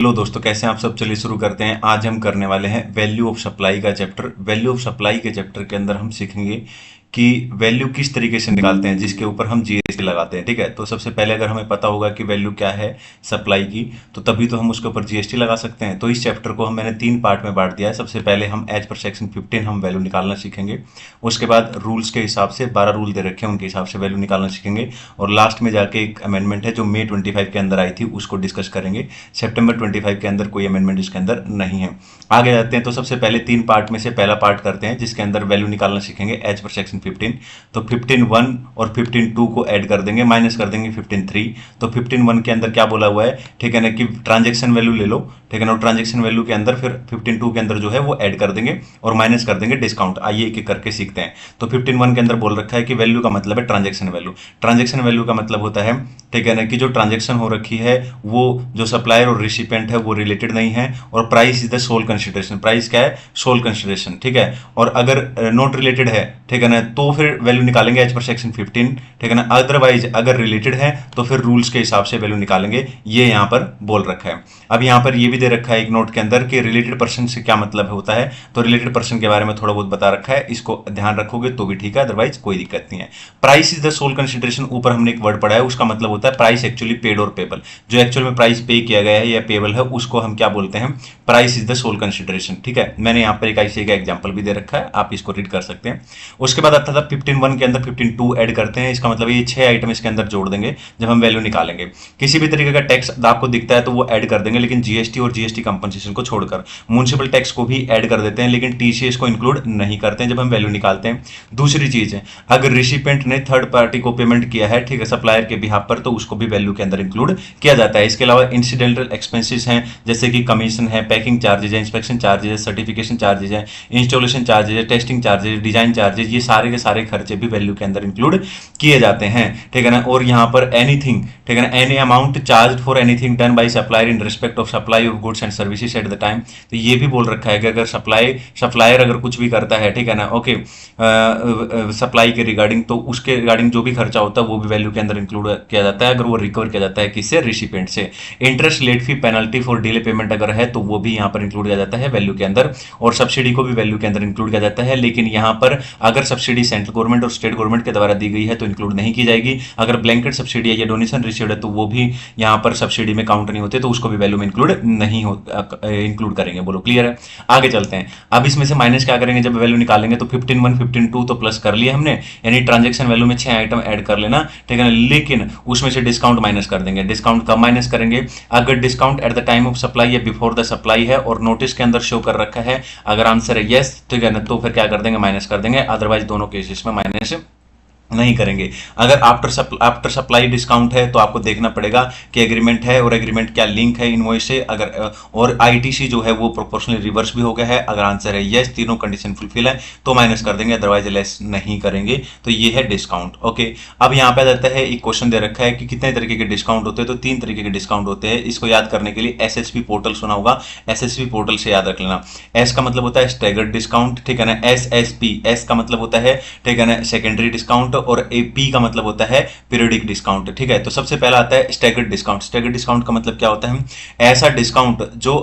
Hello दोस्तों, कैसे हैं आप सब। चलिए शुरू करते हैं। आज हम करने वाले हैं वैल्यू ऑफ सप्लाई का चैप्टर। वैल्यू ऑफ सप्लाई के चैप्टर के अंदर हम सीखेंगे कि वैल्यू किस तरीके से निकालते हैं जिसके ऊपर हम जीएसटी लगाते हैं। ठीक है, तो सबसे पहले अगर हमें पता होगा कि वैल्यू क्या है सप्लाई की, तो तभी तो हम उसके ऊपर जीएसटी लगा सकते हैं। तो इस चैप्टर को मैंने 3 पार्ट में बांट दिया है। सबसे पहले हम एज पर सेक्शन 15 हम वैल्यू निकालना सीखेंगे। उसके बाद रूल्स के हिसाब से 12 रूल दे रखे हैं, उनके हिसाब से वैल्यू निकालना सीखेंगे। और लास्ट में जाके एक अमेंडमेंट है जो मई 25 के अंदर आई थी, उसको डिस्कस करेंगे। सितंबर 25 के अंदर कोई अमेंडमेंट इसके अंदर नहीं है। आगे जाते हैं। तो सबसे पहले 3 पार्ट में से पहला पार्ट करते हैं जिसके अंदर वैल्यू निकालना सीखेंगे एज पर सेक्शन 15। तो 15(1) और 15(2) को ऐड कर देंगे, माइनस कर देंगे 15(3). तो 15(1) के अंदर क्या बोला हुआ है, ठीक है ना, कि ट्रांजेक्शन वैल्यू ले लो, ठीक है ना। ट्रांजेक्शन वैल्यू के अंदर फिर 15(2) के अंदर जो है वो ऐड कर देंगे और माइनस कर देंगे डिस्काउंट। आइए एक एक करके सीखते हैं। तो 15(1) के अंदर बोल रखा है कि वैल्यू का मतलब है ट्रांजेक्शन वैल्यू। ट्रांजेक्शन वैल्यू का मतलब होता है, ठीक है ना, कि जो ट्रांजेक्शन हो रखी है वो जो सप्लायर और रिसिपेंट है वो रिलेटेड नहीं है, और price is the sole consideration. Price क्या है, सोल कंसिडरेशन, ठीक है। और अगर नॉट रिलेटेड है, ठीक है ना, तो फिर वैल्यू निकालेंगे एज पर सेक्शन 15, ठीक है ना। अदरवाइज अगर रिलेटेड है तो फिर रूल्स के हिसाब से वैल्यू निकालेंगे। ये यहाँ पर बोल रखा है। अब यहाँ पर ये भी दे रखा है एक नोट के अंदर कि रिलेटेड पर्सन से क्या मतलब होता है। तो रिलेटेड पर्सन के बारे में थोड़ा बहुत बता रखा है, इसको ध्यान रखोगे तो भी ठीक है, अदरवाइज कोई दिक्कत नहीं है। Price is the sole consideration, ऊपर हमने एक वर्ड पढ़ा है, उसका मतलब होता है प्राइस एक्चुअली पेड और पेबल। जो एक्चुअल में प्राइस पे किया गया है या पेबल है उसको हम क्या बोलते हैं, price is the sole consideration, ठीक है। मैंने यहाँ पर एक ऐसे का एग्जांपल भी दे रखा है, आप इसको रीड कर सकते हैं। उसके बाद आता था 15(1) के अंदर 15(2) ऐड करते हैं। इसका मतलब ये 6 आइटम इसके अंदर जोड़ देंगे जब हम वैल्यू निकालेंगे। किसी भी तरीके का टैक्स आपको दिखता है तो वो ऐड कर देंगे, लेकिन जीएसटी और जीएसटी कंपनसेशन को छोड़कर। म्युनिसिपल टैक्स को भी ऐड कर देते हैं, लेकिन टीसीएस को इंक्लूड नहीं करते हैं जब हम वैल्यू निकालते हैं। दूसरी चीज है, अगर रिसिपेंट ने थर्ड पार्टी को पेमेंट किया है, ठीक है, सप्लायर के बिहाफ पर, तो उसको भी वैल्यू के अंदर इंक्लूड किया जाता है। इसके अलावा इंसिडेंटल एक्सपेंसेस हैं, जैसे कि कमीशन है, पैकिंग चार्जेज है, इंस्पेक्शन चार्जेज है, सर्टिफिकेशन चार्जेज है, इंस्टॉलेशन चार्जेज है, टेस्टिंग चार्जेज, डिजाइन चार्जेज, ये सारे के सारे खर्चे भी वैल्यू के अंदर इंक्लूड किए जाते हैं, ठीक है ना। और यहाँ पर एनीथिंग, ठीक है ना, any amount charge for anything done by supplier in respect of supply of goods and services at the time. तो ये भी बोल रखा है कि अगर सप्लायर अगर कुछ भी करता है, ठीक है ना, ओके, सप्लाई के रिगार्डिंग, तो उसके रिगार्डिंग जो भी खर्चा होता है वो भी वैल्यू के अंदर इंक्लूड किया जाता है, अगर वो रिकवर किया जाता है किससे, रिसिपेंट से। Interest, late fee, penalty for delay payment अगर है तो वो भी यहाँ पर इंक्लूड किया जाता है वैल्यू के अंदर। और सब्सिडी को भी वैल्यू के अंदर इंक्लूड किया जाता है, लेकिन यहाँ पर अगर सब्सिडी सेंट्रल गवर्नमेंट और स्टेट गवर्नमेंट के द्वारा दी गई है तो इंक्लूड नहीं की जाएगी। अगर ब्लैंकेट सब्सिडी है या डोनेशन रिसीव्ड है तो वो भी यहाँ पर सब्सिडी में काउंट नहीं होते, तो उसको भी वैल्यू में इंक्लूड नहीं इंक्लूड करेंगे। बोलो क्लियर है। आगे चलते हैं। अब इसमें से माइनस क्या करेंगे जब वैल्यू निकालेंगे, तो 15(1), 15(2) तो प्लस कर लिया हमने, यानी ट्रांजेक्शन वैल्यू में 6 आइटम ऐड कर लेना, ठीक है ना, लेकिन उसमें से डिस्काउंट माइनस कर देंगे। डिस्काउंट कब माइनस करेंगे, अगर discount at the time of supply या बिफोर द सप्लाई है और नोटिस के अंदर शो कर रखा है। अगर आंसर है यस, ठीक है ना, तो फिर क्या कर देंगे, माइनस कर देंगे, अदरवाइज दोनों केसेस में माइनस नहीं करेंगे। अगर आफ्टर सप्लाई डिस्काउंट है तो आपको देखना पड़ेगा कि एग्रीमेंट है और एग्रीमेंट क्या लिंक है इनवॉइस से, अगर और आईटीसी जो है वो प्रोपोर्शनली रिवर्स भी हो गया है। अगर आंसर है यस, तीनों कंडीशन फुलफिल है, तो माइनस कर देंगे, अदरवाइज लेस नहीं करेंगे। तो ये है डिस्काउंट। ओके, अब यहाँ पे जाता है, एक क्वेश्चन दे रखा है कि कितने तरीके के डिस्काउंट होते हैं, तो 3 तरीके के डिस्काउंट होते हैं। इसको याद करने के लिए एसएसपी पोर्टल सुना होगा, एसएसपी पोर्टल से याद रख लेना। एस का मतलब होता है स्टैगर्ड डिस्काउंट, ठीक है ना। एसएसपी, एस का मतलब होता है, ठीक है ना, सेकेंडरी डिस्काउंट, और पी का मतलब होता है पीरियडिक डिस्काउंट, ठीक है। तो सबसे पहला आता है स्टैगर्ड डिस्काउंट। स्टैगर्ड डिस्काउंट का मतलब क्या होता है, ऐसा डिस्काउंट जो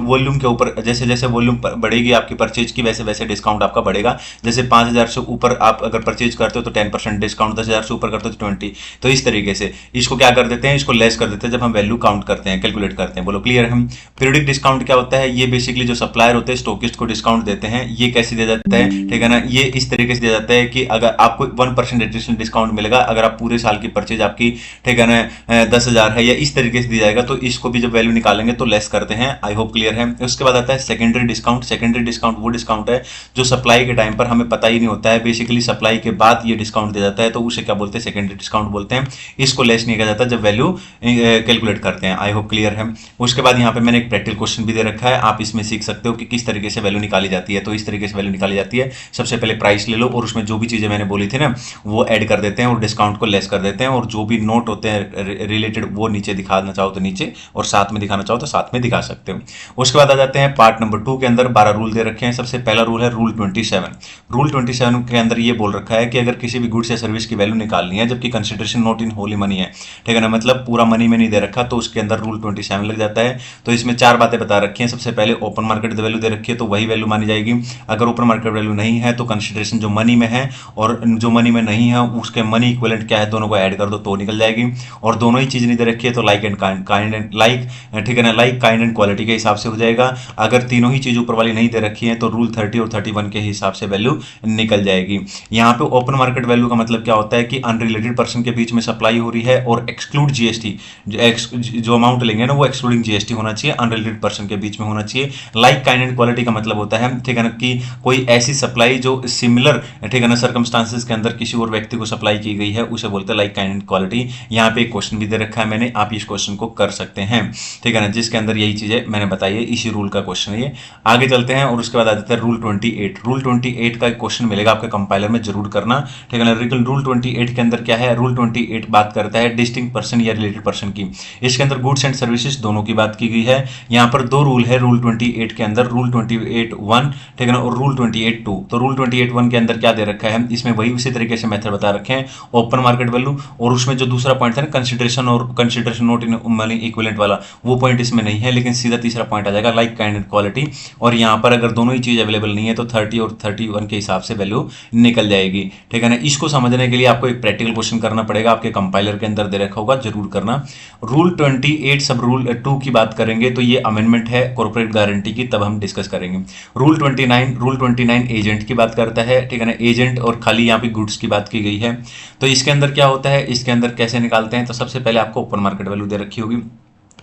वॉल्यूम के ऊपर, जैसे जैसे वॉल्यूम बढ़ेगी आपकी परचेज की, वैसे वैसे डिस्काउंट आपका बढ़ेगा। जैसे 5000 से ऊपर आप अगर परचेज करते हो तो 10% डिस्काउंट, 10,000 से ऊपर करते हो तो 20। तो इस तरीके से इसको क्या कर देते हैं, इसको लेस कर देते हैं जब हम वैल्यू काउंट करते हैं, कैलकुलेट करते हैं। बोलो क्लियर है। हम पीरियडिक डिस्काउंट क्या होता है, ये बेसिकली जो सप्लायर होते हैं स्टॉकिस्ट को डिस्काउंट देते हैं। ये कैसे दिया जाता है, ठीक है ना, ये इस तरीके से दिया जाता है कि अगर आपको 1% एडिशनल डिस्काउंट मिलेगा अगर आप पूरे साल की परचेज आपकी, ठीक है ना, 10,000 है, या इस तरीके से दिया जाएगा, तो इसको भी जब वैल्यू निकालेंगे तो लेस करते हैं। आई होप क्लियर है। उसके बाद आता है सेकेंडरी डिस्काउंट। सेकेंडरी डिस्काउंट वो डिस्काउंट है जो सप्लाई के टाइम पर हमें पता ही नहीं होता है, बेसिकली सप्लाई के बाद ये डिस्काउंट दिया जाता है, तो उसे क्या बोलते हैं, सेकेंडरी डिस्काउंट बोलते हैं। इसको लेस नहीं किया जाता जब वैल्यू कैलकुलेट करते हैं। आई होप क्लियर है। उसके बाद यहाँ पे मैंने एक प्रैक्टिकल क्वेश्चन भी दे रखा है, आप इसमें सीख सकते हो कि किस तरीके से वैल्यू निकाली जाती है। तो इस तरीके से वैल्यू निकाली जाती है, सबसे पहले प्राइस ले लो और उसमें जो भी चीजें मैंने बोली थी ना वो ऐड कर देते हैं और डिस्काउंट को लेस कर देते हैं, और जो भी नोट होते हैं रिलेटेड वो नीचे दिखाना चाहो तो नीचे और साथ में दिखाना चाहो तो साथ में दिखा सकते हो। उसके बाद आ जाते हैं पार्ट नंबर 2 के अंदर 12 रूल दे रखे हैं। सबसे पहला रूल है रूल 27। रूल 27 के अंदर ये बोल रखा है कि अगर किसी भी गुड्स या सर्विस की वैल्यू निकालनी है जबकि consideration not in Holi money है, ठीक है ना, मतलब पूरा मनी में नहीं दे रखा, तो उसके अंदर रूल 27 लग जाता है। तो इसमें 4 बातें बता रखी हैं। सबसे पहले ओपन मार्केट वैल्यू दे रखी है तो वही वैल्यू मानी जाएगी। अगर ओपन मार्केट वैल्यू नहीं है तो कंसिडरेशन जो मनी में है और जो मनी में नहीं है उसके मनी इक्विवेलेंट क्या है दोनों को ऐड कर दो तो निकल जाएगी। और दोनों ही चीज नहीं दे रखी है तो like and kind and like, ठीक है ना, लाइक काइंड एंड क्वालिटी के हिसाब से हो जाएगा। अगर तीनों ही चीज ऊपर वाली नहीं दे रखी है तो रूल 30 और 31 के हिसाब से वैल्यू निकल जाएगी। यहाँ पे ओपन मार्केट वैल्यू का मतलब क्या होता है कि अनरिलेटेड पर्सन के बीच में सप्लाई हो रही है और एक्सक्लूड जीएसटी, जो अमाउंट लेंगे ना वो एक्सक्लूडिंग जीएसटी होना चाहिए, अनरिलेटेड पर्सन के बीच में होना चाहिए। लाइक काइंड एंड क्वालिटी का मतलब होता है, ठीक है ना, कि कोई ऐसी सप्लाई जो सिमिलर, ठीक है ना, सर्कमस्टांसेस के अंदर किसी और व्यक्ति को सप्लाई की गई है उसे बोलते हैं लाइक काइंड एंड क्वालिटी। यहाँ पे एक क्वेश्चन भी दे रखा है मैंने, आप इस क्वेश्चन को कर सकते हैं, ठीक है ना, जिसके अंदर यही चीजें मैंने बताई है, इसी रूल का क्वेश्चन है ये। आगे चलते हैं और उसके बाद आ जाता है रूल 28। रूल 28 का एक क्वेश्चन मिलेगा आपके कंपाइलर में, जरूर करना, ठीक है ना। रूल 28 के अंदर क्या है, रूल 28 बात करता है डिस्टिंक्ट पर्सन या रिलेटेड पर्सन की। इसके अंदर गुड्स एंड सर्विसेज दोनों की बात की गई है। यहाँ पर 2 रूल है रूल 28 के अंदर, रूल 28(1), ठीक है ना, और रूल 28(2). तो रूल 28(1) के अंदर क्या दे रखा है, इसमें वही उसी तरीके से मेथड बता रखे हैं, ओपन मार्केट वैल्यू, और उसमें जो दूसरा पॉइंट था ना कंसिडरेशन और consideration note in money equivalent वाला, वो पॉइंट इसमें नहीं है, लेकिन सीधा तीसरा पॉइंट आ जाएगा लाइक काइंड एंड क्वालिटी। और यहाँ पर अगर दोनों ही चीज अवेलेबल नहीं है तो 30 और 31 के हिसाब से वैल्यू निकल जाएगी, ठीक है ना। इसको समझने के लिए आपको एक प्रैक्टिकल क्वेश्चन करना पड़ेगा, आपके कंपाइलर के अंदर दे रखा होगा, जरूर करना। रूल 28 सब रूल 2 की बात करेंगे तो ये अमेंडमेंट है कॉर्पोरेट गारंटी की, तब हम डिस्कस करेंगे। रूल 29 एजेंट की बात करता है, ठीक है ना, एजेंट और खाली यहाँ पे गुड्स की बात की गई है। तो इसके अंदर क्या होता है, इसके अंदर कैसे निकालते हैं, तो सबसे पहले आपको ओपन मार्केट वैल्यू दे रखी होगी,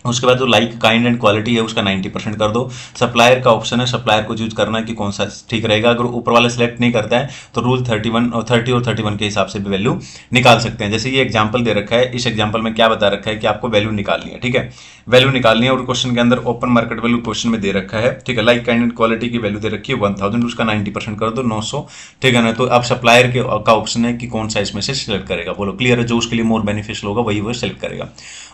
उसके बाद जो लाइक काइंड एंड क्वालिटी है उसका 90% कर दो। सप्लायर का ऑप्शन है, सप्लायर को चूज करना है कि कौन सा ठीक रहेगा। अगर ऊपर वाला सिलेक्ट नहीं करता है तो रूल 31 और 30 और 31 के हिसाब से भी वैल्यू निकाल सकते हैं। जैसे ये एग्जांपल दे रखा है, इस एग्जांपल में क्या बता रखा है कि आपको वैल्यू निकालनी है, ठीक है, वैल्यू निकालनी है, और क्वेश्चन के अंदर ओपन मार्केट वैल्यू क्वेश्चन में दे रखा है, ठीक है, लाइक काइंड एंड क्वालिटी की वैल्यू दे रखी है 1000, उसका 90% कर दो 900, ठीक है ना। तो अब सप्लायर का ऑप्शन है कि कौन सा इसमें से सिलेक्ट करेगा, बोलो क्लियर है, जो उसके लिए मोर बेनिफिशियल होगा वही वो सिलेक्ट करेगा।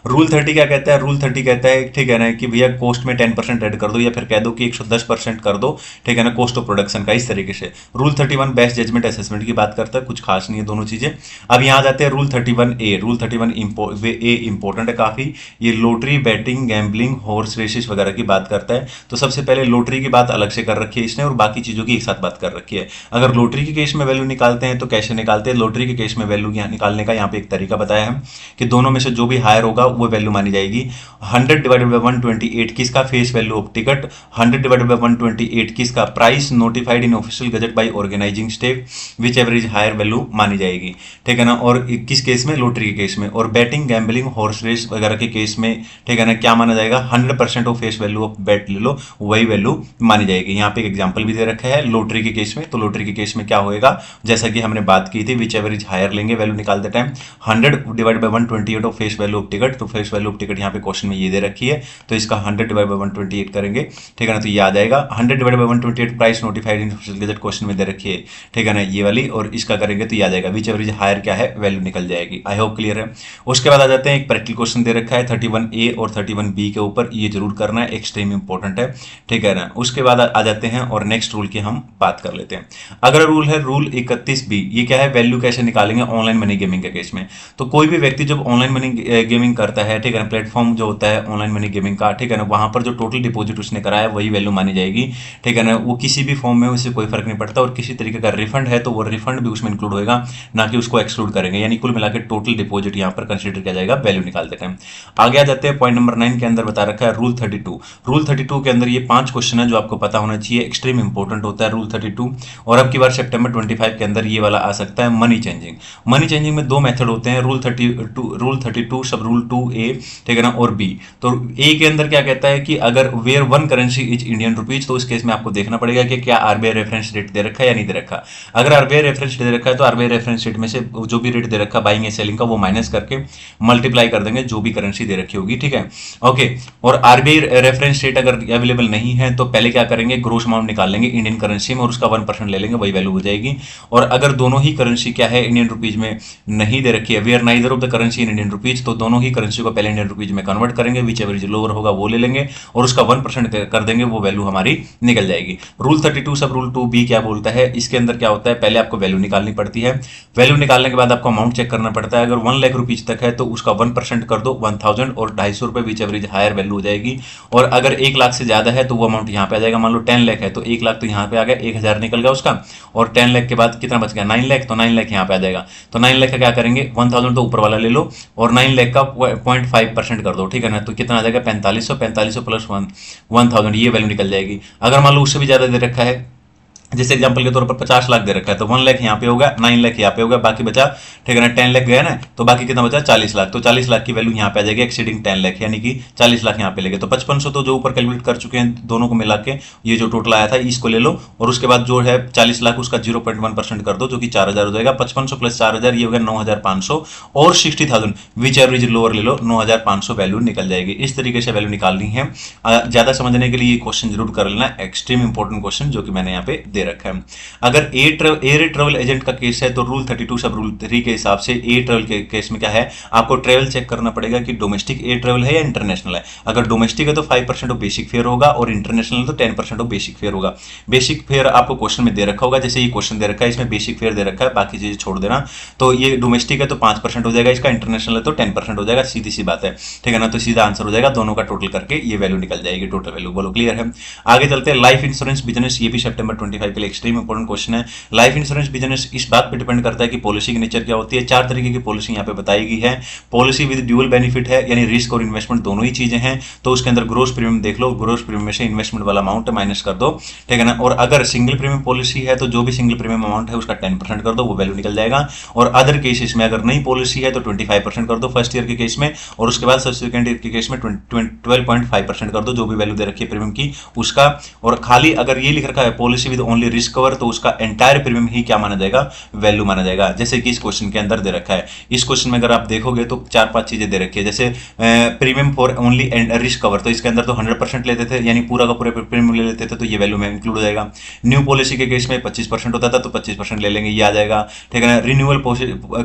रूल 30 क्या कहता है, रूल 30 कहता है, ठीक है ना, कि भैया कॉस्ट में 10% ऐड कर दो, या फिर कह दो कि 110% कर दो, ठीक है ना, कॉस्ट ऑफ प्रोडक्शन का, इस तरीके से। रूल 31 बेस्ट जजमेंट असेसमेंट की बात करता है, कुछ खास नहीं है दोनों चीजें। अब यहाँ जाते हैं rule 31A। Rule 31A important है काफी, ये lottery, betting, gambling, horse races वगैरह की बात करता है। तो सबसे पहले लॉटरी की बात अलग से कर रखी है इसने, और बाकी चीजों की एक साथ बात कर रखी है। अगर लॉटरी के केस में वैल्यू निकालते हैं तो कैसे निकालते हैं, लॉटरी के केस में वैल्यू निकालने का यहाँ पे एक तरीका बताया है कि दोनों में से जो भी हायर होगा वो वैल्यू मानी जाएगी। 100/128 किसका फेस वैल्यू ऑफ टिकट, 100/128 किसका price notified in official gazette by organising state, which average higher value मानी जाएगी, ठीक है ना। और किस केस में, लॉटरी के केस में। और बैटिंग, गैम्बलिंग, हॉर्स रेस वगैरह के केस में, ठीक है ना, क्या माना जाएगा, 100% ऑफ फेस वैल्यू ऑफ बेट ले लो, वही वैल्यू मानी जाएगी। यहाँ पे एक एग्जांपल भी दे रखा है लॉटरी के केस में। तो लॉटरी के केस में क्या होएगा, जैसा कि हमने बात की थी, विच एवरेज हायर लेंगे वैल्यू निकालते time, 100/128 of face value of ticket. तो फेस वैल्यू ऑफ टिकट यहाँ पे क्वेश्चन में ये दे रखी है, तो इसका 100/128 करेंगे, ठीक है ना, तो ये आ जाएगा। 100/128 price notified in official gazette question में दे रखी है, ठीक है ना, ये वाली, और इसका करेंगे तो ये आ जाएगा, विच एवरेज हायर क्या है वैल्यू निकल जाएगी। आई होप क्लियर है। उसके बाद आ जाते हैं, एक प्रैक्टिकल क्वेश्चन दे रखा है 31A और 31B के ऊपर, ये जरूर करना है, एक्सट्रीम इंपॉर्टेंट है, ठीक है ना। उसके बाद आ जाते हैं और नेक्स्ट रूल की हम बात कर लेते हैं। अगला रूल है रूल 31B। ये क्या है, वैल्यू कैसे निकालेंगे ऑनलाइन मनी गेमिंग के केस में। तो कोई भी व्यक्ति जब ऑनलाइन मनी गेमिंग करता है, ठीक है ना, प्लेटफॉर्म जो होता है ऑनलाइन मनी गेमिंग का, ठीक है ना, वहां पर जो टोटल डिपॉजिट उसने कराया वही वैल्यू मानी जाएगी, ठीक है ना। वो किसी भी फॉर्म में उससे कोई फर्क नहीं पड़ता, और किसी तरीके का रिफंड है तो वो रिफंड भी उसमें इंक्लूड होगा, ना कि उसको एक्सक्लूड करेंगे। यानी कुल मिलाकर टोटल डिपॉजिट यहाँ पर कंसिडर किया जाएगा वैल्यू निकालते टाइम। आगे आ जाते हैं, पॉइंट नंबर 9 के अंदर बता रखा है रूल 32। रूल 32 के अंदर ये 5 क्वेश्चन है जो आपको पता होना चाहिए, एक्सट्रीम इंपॉर्टेंट होता है रूल 32। और अब की बार सितंबर 25 के अंदर ये वाला आ सकता है, मनी चेंजिंग। मनी चेंजिंग में 2 मेथड होते हैं, रूल 32 सब रूल 2A, ठीक है ना, और B। तो A के अंदर क्या कहता है कि अगर where one currency is Indian rupees, तो इस केस में आपको देखना पड़ेगा कि क्या आरबीआई रेफरेंस रेट दे रखा है या नहीं दे रखा। अगर आरबीआई रेफरेंस दे रखा है तो आरबीआई रेफरेंस रेट में से जो भी रेट दे रखा है बाइंग या सेलिंग का, वो माइनस करके मल्टीप्लाई कर देंगे जो भी करेंसी दे रखी होगी, ठीक है। ओके। और आरबीआई रेफरेंस रेट अगर अवेलेबल नहीं है तो पहले क्या करेंगे, ग्रोस अमाउंट निकाल लेंगे इंडियन करेंसी में और उसका 1% ले लेंगे, वही वैल्यू हो जाएगी। और अगर दोनों ही करेंसी क्या है इंडियन रुपीज में नहीं दे रखी है, we are neither of the currency in Indian rupees, तो दोनों ही करेंसी को पहले इंडियन रुपीज में कन्वर्ट करेंगे, विच एवरेज लोअर होगा वो ले लेंगे और उसका 1% कर देंगे, वो वैल्यू हमारी निकल जाएगी। रूल 32 सब रूल 2B क्या बोलता है, इसके अंदर क्या होता है, पहले आपको वैल्यू निकालनी पड़ती है, वैल्यू निकालने के बाद आपको अमाउंट चेक करना पड़ता है। अगर 1 लाख रुपीज तक है तो उसका 1% कर दो 1000 और 250 रुपए विच एवरेज हायर वैल्यू हो जाएगी। और अगर 1 लाख से ज्यादा है तो वो अमाउंट यहाँ पे आ जाएगा। मान लो 10 लाख है तो 1 लाख तो यहाँ पे आ गया, 1000 निकल गया उसका, और 10 लाख के बाद कितना बच गया 9 लाख, तो 9 लाख यहाँ पे आ जाएगा। तो 9 लाख का क्या करेंगे, 1000 तो ऊपर वाला ले लो और 9 लाख का 0.5% कर दो, ठीक है ना, तो कितना आ जाएगा 4500 प्लस 1000, ये वैल्यू निकल जाएगी। अगर मान लो उससे भी ज्यादा दे रखा है, जैसे एग्जांपल के तौर पर 50 लाख दे रखा है तो 1 लाख यहाँ पे होगा, 9 लाख यहाँ पे होगा, बाकी बचा, ठीक है ना, 10 लाख गया ना, तो बाकी कितना बचा 40 लाख, तो 40 लाख की वैल्यू यहाँ पे आ जाएगी एक्सीडिंग 10 लाख, यानी कि 40 लाख यहाँ पे लेंगे। तो 5500 तो जो ऊपर कैलकुलेट कर चुके हैं दोनों को मिला के, ये जो टोटल आया था इसको ले लो और उसके बाद जो है 40 लाख उसका 0.1% कर दो जो कि 4000 हो जाएगा। 5500 प्लस 4000 ये हो गया 9500 और 60000 विच एवरेज लोअर ले लो, 9500 वैल्यू निकल जाएगी। इस तरीके से वैल्यू निकालनी है। ज्यादा समझने के लिए ये क्वेश्चन जरूर कर लेना, एक्सट्रीम इंपॉर्टेंट क्वेश्चन जो कि मैंने यहाँ पे दे रखा है। अगर एयर ट्रेवल एजेंट का केस है तो रूल 32 सब रूल 3 के हिसाब से एयर ट्रेवल के केस में क्या है, आपको ट्रेवल चेक करना पड़ेगा कि डोमेस्टिक एयर ट्रेवल है या इंटरनेशनल है। अगर डोमेस्टिक है तो 5% ऑफ बेसिक फेयर होगा और इंटरनेशनल तो 10% ऑफ बेसिक फेयर होगा। बेसिक फेयर आपको क्वेश्चन में दे रखा होगा, जैसे ये क्वेश्चन दे रखा है इसमें बेसिक फेयर दे रखा है, बाकी चीजें छोड़ देना। तो ये डोमेस्टिक है तो 5% हो जाएगा इसका, इंटरनेशनल है तो 10% हो जाएगा, सीधी सी बात है, ठीक है ना। तो सीधा आंसर हो जाएगा, दोनों का टोटल करके ये वैल्यू निकल जाएगी, टोटल वैल्यू। बोलो क्लियर है। आगे चलते हैं, लाइफ इंश्योरेंस बिजनेस, ये भी सितंबर 25 के लिए एक्सट्रीम इंपॉर्टेंट क्वेश्चन है। लाइफ इंश्योरेंस बिजनेस इस बात पे डिपेंड करता है कि पॉलिसी की नेचर क्या होती है। 4 तरीके की पॉलिसी यहाँ पे बताई गई है। पॉलिसी विद ड्यूअल बेनिफिट है, यानी रिस्क और इन्वेस्टमेंट दोनों ही चीजें हैं, तो उसके अंदर ग्रोस प्रीमियम देख लो, ग्रोस प्रीमियम में से इन्वेस्टमेंट वाला अमाउंट माइनस कर दो, ठीक है ना। और अगर सिंगल प्रीमियम पॉलिसी है तो जो भी सिंगल प्रीमियम अमाउंट है उसका 10% कर दो, वो वैल्यू निकल जाएगा। और अदर केसेस में अगर नई पॉलिसी है तो 25% कर दो फर्स्ट ईयर के केस में, और उसके बाद सब्सिक्वेंट ईयर के केस में 12.5% कर दो, जो भी वैल्यू दे रखी है प्रीमियम की उसका। और खाली अगर ये लिख रखा है policy with only risk cover, तो उसका एंटायर प्रीमियम ही क्या माना जाएगा, वैल्यू माना जाएगा। जैसे कि इस क्वेश्चन के अंदर दे रखा है, इस क्वेश्चन में अगर आप देखोगे तो 4-5 चीजें दे रखी है, जैसे premium for only risk cover, तो इसके अंदर तो 100% लेते थे, यानी पूरा का पूरा प्रीमियम ले लेते थे, तो ये वैल्यू में इंक्लूड हो जाएगा। न्यू पॉलिसी के केस में 25% होता था तो 25% ले लेंगे, ये आ जाएगा, ठीक है ना। रिन्यूअल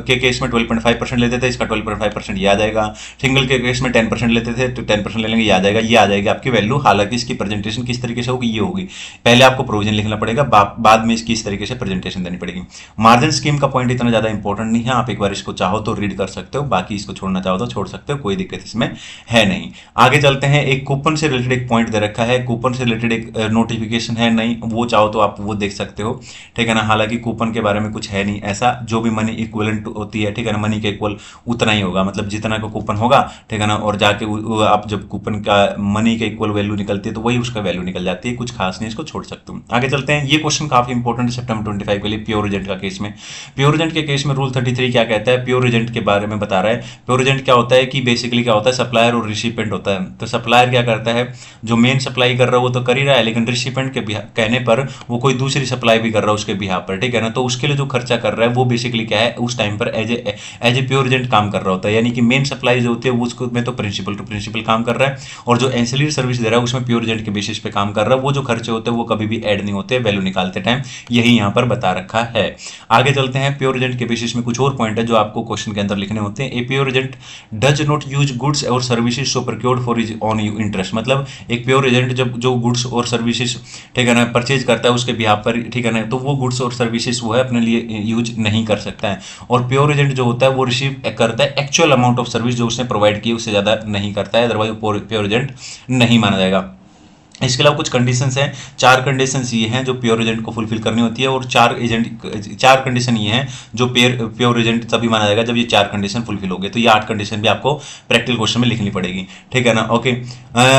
के केस में 12.5% लेते थे, इसका 12.5% ये आ जाएगा। सिंगल के केस में 10% लेते थे तो 10% ले लेंगे, ये आ जाएगा, ये आ जाएगी आपकी वैल्यू। हालांकि इसकी प्रेजेंटेशन किस तरीके से होगी, ये होगी, पहले आपको प्रोविजन लिखना पड़ेगा, बाद में इसकी इस तरीके से प्रेजेंटेशन देनी पड़ेगी। मार्जिन स्कीम का पॉइंट इतना ज्यादा इंपॉर्टेंट नहीं है, आप एक बार इसको चाहो तो रीड कर सकते हो, बाकी इसको छोड़ना चाहो तो छोड़ सकते हो, कोई दिक्कत इसमें है नहीं। आगे चलते हैं, एक कूपन से रिलेटेड एक पॉइंट दे रखा है, कूपन से रिलेटेड एक नोटिफिकेशन है, नहीं वो चाहो तो आप वो देख सकते हो, ठीक है ना। हालांकि कूपन के बारे में कुछ है नहीं ऐसा, जो भी मनी इक्विवेलेंट होती है, ठीक है ना, मनी के इक्वल उतना ही होगा, मतलब जितना का कूपन होगा, ठीक है ना, और जाके आप जब कूपन का मनी के इक्वल वैल्यू निकलती है तो वही उसका वैल्यू निकल जाती है, कुछ खास नहीं, इसको छोड़ सकते हो। आगे चलते हैं, ये क्वेश्चन काफी इंपॉर्टेंट है सितंबर 25 के लिए, प्योर एजेंट का केस में। प्योर एजेंट के केस में रूल 33 क्या कहता है, प्योर एजेंट के बारे में बता रहा है। प्योर एजेंट क्या होता है कि बेसिकली क्या होता है, सप्लायर और रिसिपेंट होता है। तो सप्लायर क्या करता है, जो मेन सप्लाई कर रहा है वो तो कर ही रहा है, लेकिन रिसिपेंट के कहने पर वो कोई दूसरी सप्लाई भी कर रहा है उसके बिहाफ पर, ठीक है ना। तो उसके लिए जो खर्चा कर रहा है वो बेसिकली क्या है, उस टाइम पर एज ए प्योर एजेंट काम कर रहा होता है, यानी कि मेन सप्लाई जो होती है उसको में तो प्रिंसिपल टू प्रिंसिपल काम कर रहा है, और जो एंसिलरी सर्विस दे रहा है उसमें प्योर एजेंट के बेसिस पे काम कर रहा है। वो जो खर्चे होते हैं वो कभी भी ऐड नहीं होते वैल्यू निकालते टाइम, यही यहाँ पर बता रखा है। आगे चलते हैं, प्योर एजेंट के बेसिस में कुछ और पॉइंट है जो आपको क्वेश्चन के अंदर लिखने होते हैं। A pure agent does not use goods और services so procured for his own interest, मतलब एक प्योर एजेंट जब जो गुड्स और सर्विसेज, ठीक है ना, परचेज करता है उसके बिहाफ पर, ठीक है ना, तो वो गुड्स और सर्विसेज वो है अपने लिए यूज नहीं कर सकता है। और प्योर एजेंट जो होता है वो रिसीव करता है एक्चुअल अमाउंट ऑफ सर्विस जो उसने प्रोवाइड की उससे ज्यादा नहीं करता है, अदरवाइज प्योर एजेंट नहीं माना जाएगा। इसके अलावा कुछ कंडीशंस हैं, 4 कंडीशंस ये हैं जो प्योर एजेंट को फुलफिल करनी होती है, और 4 कंडीशन ये हैं जो प्योर एजेंट तभी माना जाएगा जब ये 4 कंडीशन फुलफिल हो गए। तो ये 8 कंडीशन भी आपको प्रैक्टिकल क्वेश्चन में लिखनी पड़ेगी, ठीक है ना। ओके,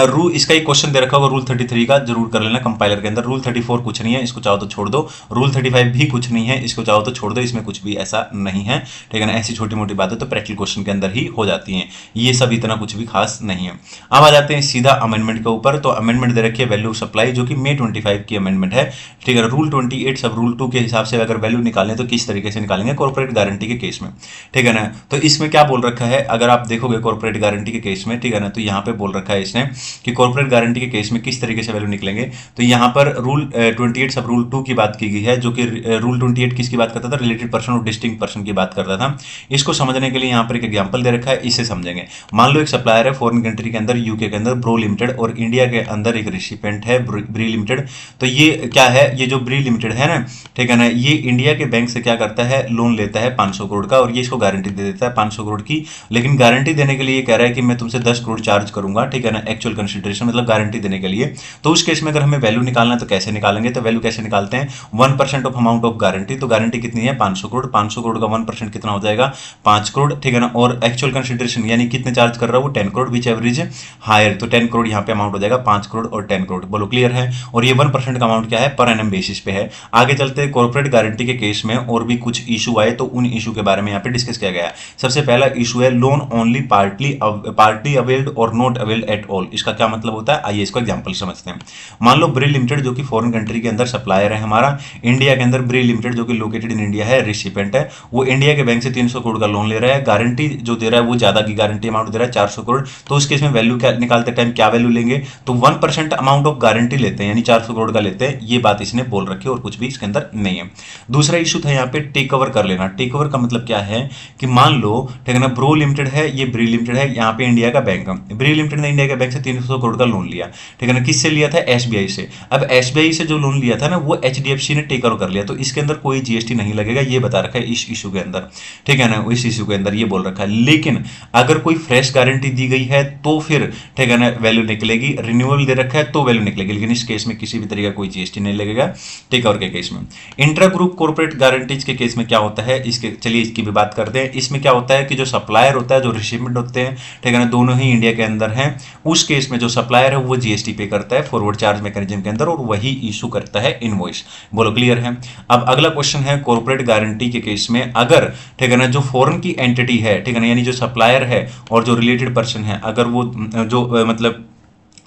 रूल इसका एक क्वेश्चन दे रखा होगा रूल 33 का, जरूर कर लेना कंपाइलर के अंदर। रूल 34 कुछ नहीं है, इसको चाहो तो छोड़ दो। रूल 35 भी कुछ नहीं है, इसको चाहो तो छोड़ दो, इसमें कुछ भी ऐसा नहीं है, ठीक है ना। ऐसी छोटी मोटी बातें तो प्रैक्टिकल क्वेश्चन के अंदर ही हो जाती हैं, ये सब इतना कुछ भी खास नहीं है। अब आ जाते हैं सीधा अमेंडमेंट के ऊपर। तो अमेंडमेंट दे रखी है वैल्यू ऑफ सप्लाई, जो कि मई 25 की अमेंडमेंट है, ठीक है। रूल 28 सब रूल 2 के हिसाब से अगर वैल्यू निकालें तो किस तरीके से निकालेंगे कॉर्पोरेट गारंटी के केस में, ठीक है ना। तो इसमें क्या बोल रखा है, अगर आप देखोगे कॉर्पोरेट गारंटी के केस में, ठीक है ना, तो यहाँ पे बोल रखा है इसने कि कॉर्पोरेट गारंटी के केस में किस तरीके से वैल्यू निकलेंगे। तो यहाँ पर रूल 28 सब रूल 2 की बात की गई है, जो कि रूल 28 किसकी बात करता था, रिलेटेड पर्सन और डिस्टिंक्ट पर्सन की बात करता था। इसको समझने के लिए यहाँ पर एक एग्जाम्पल दे रखा है, इसे समझेंगे। मान लो एक सप्लायर है फॉरेन कंट्री के अंदर, यूके के अंदर ब्रो लिमिटेड, और इंडिया के अंदर एक रिसिपेंट है ब्री लिमिटेड। तो ये क्या है, ये जो ब्री लिमिटेड है ना, ठीक है ना, ये इंडिया के बैंक से क्या करता है, लोन लेता है 500 करोड़ का, और ये इसको गारंटी दे देता है 500 करोड़ की। लेकिन गारंटी देने के लिए ये कह रहा है कि मैं तुमसे 10 करोड़ चार्ज करूंगा, ठीक है ना, एक्चुअल कंसिडरेशन मतलब गारंटी देने के लिए। तो उस केस में अगर हमें वैल्यू निकालना है तो कैसे निकालेंगे, तो वैल्यू कैसे निकालते हैं, 1% ऑफ अमाउंट ऑफ गारंटी। तो गारंटी कितनी है, 500 करोड़, 500 करोड़ का 1% कितना हो जाएगा, 5 करोड़, ठीक है ना। और एक्चुअल कंसिडरेशन यानी कितने चार्ज कर रहा है वो 10 करोड़, विच एवरेज हायर, तो 10 करोड़ यहाँ पे अमाउंट हो जाएगा, 5 करोड़ और 10 करोड़। बोलो क्लियर है। और ये 1% का अमाउंट क्या है, पर एनम बेसिस पे है। आगे चलते हैं, कॉर्पोरेट गारंटी के केस में और भी कुछ इशू आए तो उन इशू के बारे में यहाँ पे डिस्कस किया गया है। सबसे पहला इशू है लोन ओनली पार्टली अवेल्ड और नॉट अवेल्ड एट ऑल। इसका क्या मतलब होता है, आइए इसको एग्जांपल समझते हैं। मान लो ब्री लिमिटेड जो कि फॉरेन कंट्री के अंदर सप्लायर है हमारा, इंडिया के अंदर ब्री लिमिटेड जो कि लोकेटेड इन इंडिया है, रिसिपेंट है, वो इंडिया के बैंक से 300 करोड़ का लोन ले रहा है। गारंटी जो दे रहा है वो ज्यादा की गारंटी अमाउंट दे रहा है 400 करोड़। तो उस केस में वैल्यू क्या निकालते टाइम क्या वैल्यू लेंगे, तो 1% अमाउंट ऑफ गारंटी लेते हैं, यानी 400 करोड़ का लेते हैं। ये बात इसने बोल रखी है और कुछ भी इसके अंदर नहीं है। दूसरा इशू था यहाँ पे टेक ओवर कर लेना। टेक ओवर का मतलब क्या है कि मान लो, ठीक है ना, ब्रो लिमिटेड है, ये ब्री लिमिटेड है, यहाँ पे इंडिया का बैंक है। ब्री लिमिटेड ने इंडिया के बैंक से 300 करोड़ का लोन लिया, ठीक है ना, किससे लिया था, एसबीआई से। अब एसबीआई से जो लोन लिया था ना वो एचडीएफसी ने टेक ओवर कर लिया, तो इसके अंदर कोई जीएसटी नहीं लगेगा, ये बता रखा है इस इशू के अंदर, ठीक है ना। इस इशू के अंदर ये बोल रखा है। लेकिन अगर कोई फ्रेश गारंटी दी गई है तो फिर, ठीक है ना, वैल्यू निकलेगी। रिन्यूअल दे रखा है तो वैल्यू निकलेगी, लेकिन इस केस में किसी भी तरीके का कोई जीएसटी नहीं लगेगा टेक ओवर के केस में। इंट्रा ग्रुप कॉर्पोरेट गारंटीज के केस में क्या होता है, इसके चलिए इसकी भी बात करते हैं। इसमें क्या होता है कि जो सप्लायर होता है, जो रिसिपेंट होते हैं, ठीक है ना, दोनों ही इंडिया के अंदर हैं। उस केस में जो सप्लायर है वो जीएसटी पे करता है फॉरवर्ड चार्ज मैकेनिज्म के अंदर, और वही इशू करता है इनवॉइस। बोलो क्लियर है। अब अगला क्वेश्चन है कॉर्पोरेट गारंटी के केस में अगर, ठीक है ना, जो फॉरेन की एंटिटी है, ठीक है ना, यानी जो सप्लायर है और जो रिलेटेड पर्सन है, अगर वो जो मतलब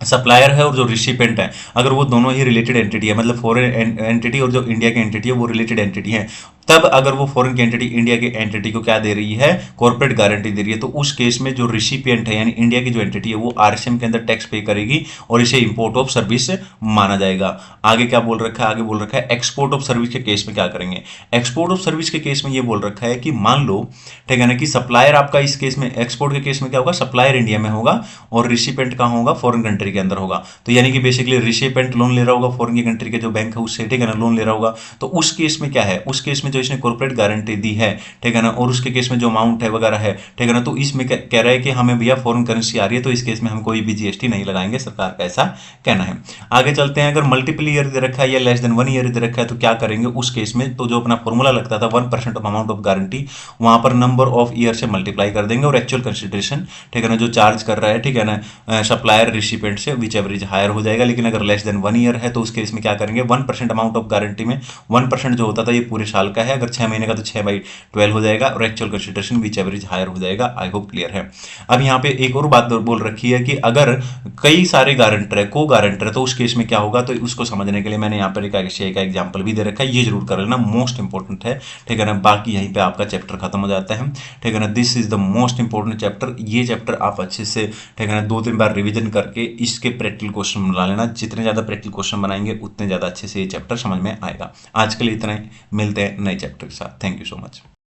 सप्लायर है और जो रिसिपेंट है, अगर वो दोनों ही रिलेटेड एंटिटी है, मतलब फॉरेन एंटिटी और जो इंडिया की एंटिटी है वो रिलेटेड एंटिटी है, तब अगर वो फॉरेन की एंटिटी इंडिया की एंटिटी को क्या दे रही है, कॉर्पोरेट गारंटी दे रही है, तो उस केस में जो रिसिपिएंट है यानी इंडिया की जो एंटिटी है वो आरसीएम के अंदर टैक्स पे करेगी और इसे इंपोर्ट ऑफ सर्विस माना जाएगा। आगे क्या बोल रखा है, आगे बोल रखा है एक्सपोर्ट ऑफ सर्विस के केस में क्या करेंगे। एक्सपोर्ट ऑफ सर्विस के केस में ये बोल रखा है कि मान लो, ठीक है ना, कि सप्लायर आपका इस केस में, एक्सपोर्ट के केस में क्या होगा, सप्लायर इंडिया में होगा और रिसिपेंट कहां होगा, फॉरेन कंट्री के अंदर होगा। तो यानी कि बेसिकली रिसिपेंट लोन ले रहा होगा फॉरेन की कंट्री के जो बैंक है उससे, ठीक है ना, लोन ले रहा होगा। तो उस केस में क्या है, उस केस में जो इसने कॉर्पोरेट गारंटी दी है, ठीक है ना, और उसके केस में जो अमाउंट है वगैरह है, ठीक है ना, तो इसमें कह रहा है कि हमें भैया फॉरेन करेंसी आ रही है तो इस केस में हम कोई भी जीएसटी नहीं लगाएंगे, सरकार का ऐसा कहना है। आगे चलते हैं, अगर मल्टीपल ईयर दे रखा है या लेस देन 1 ईयर दे रखा है तो क्या करेंगे उस केस में। तो जो अपना फॉर्मूला लगता था 1% ऑफ अमाउंट ऑफ गारंटी, वहां पर नंबर ऑफ ईयर से मल्टीप्लाई कर देंगे और एक्चुअल कंसिडरेशन, ठीक है ना, जो चार्ज कर रहा है, ठीक है ना, सप्लायर रिसिपेंट से, विच एवरेज हायर हो जाएगा। लेकिन अगर लेस देन 1 ईयर है तो उस केस में क्या करेंगे, 1% अमाउंट ऑफ गारंटी में 1% जो होता था ये पूरे साल का है, अगर 6 महीने का तो 6/12 हो जाएगा और एक्चुअल कंसिडरेशन विच एवरेज हायर हो जाएगा। आई होप क्लियर है। अब यहाँ पे एक और बात बोल रखी है कि अगर कई सारे गारंटर है, को गारंटर है, तो उस केस में क्या होगा, तो उसको समझने के लिए मैंने यहाँ पर एक आईसीआई का एग्जांपल भी दे रखा है, ये जरूर कर लेना, मोस्ट इंपॉर्टेंट है, ठीक है ना। बाकी यहीं पे आपका चैप्टर खत्म हो जाता है, ठीक है ना। This is the most important chapter. ये चैप्टर आप अच्छे से, ठीक है ना, 2-3 बार रिविजन करके इसके प्रैक्टिकल क्वेश्चन बना लेना। जितने ज्यादा प्रैक्टिकल क्वेश्चन बनाएंगे उतने ज्यादा अच्छे से ये चैप्टर समझ में आएगा। आज के लिए इतना ही, मिलते हैं नए चैप्टर के साथ। Thank you so much.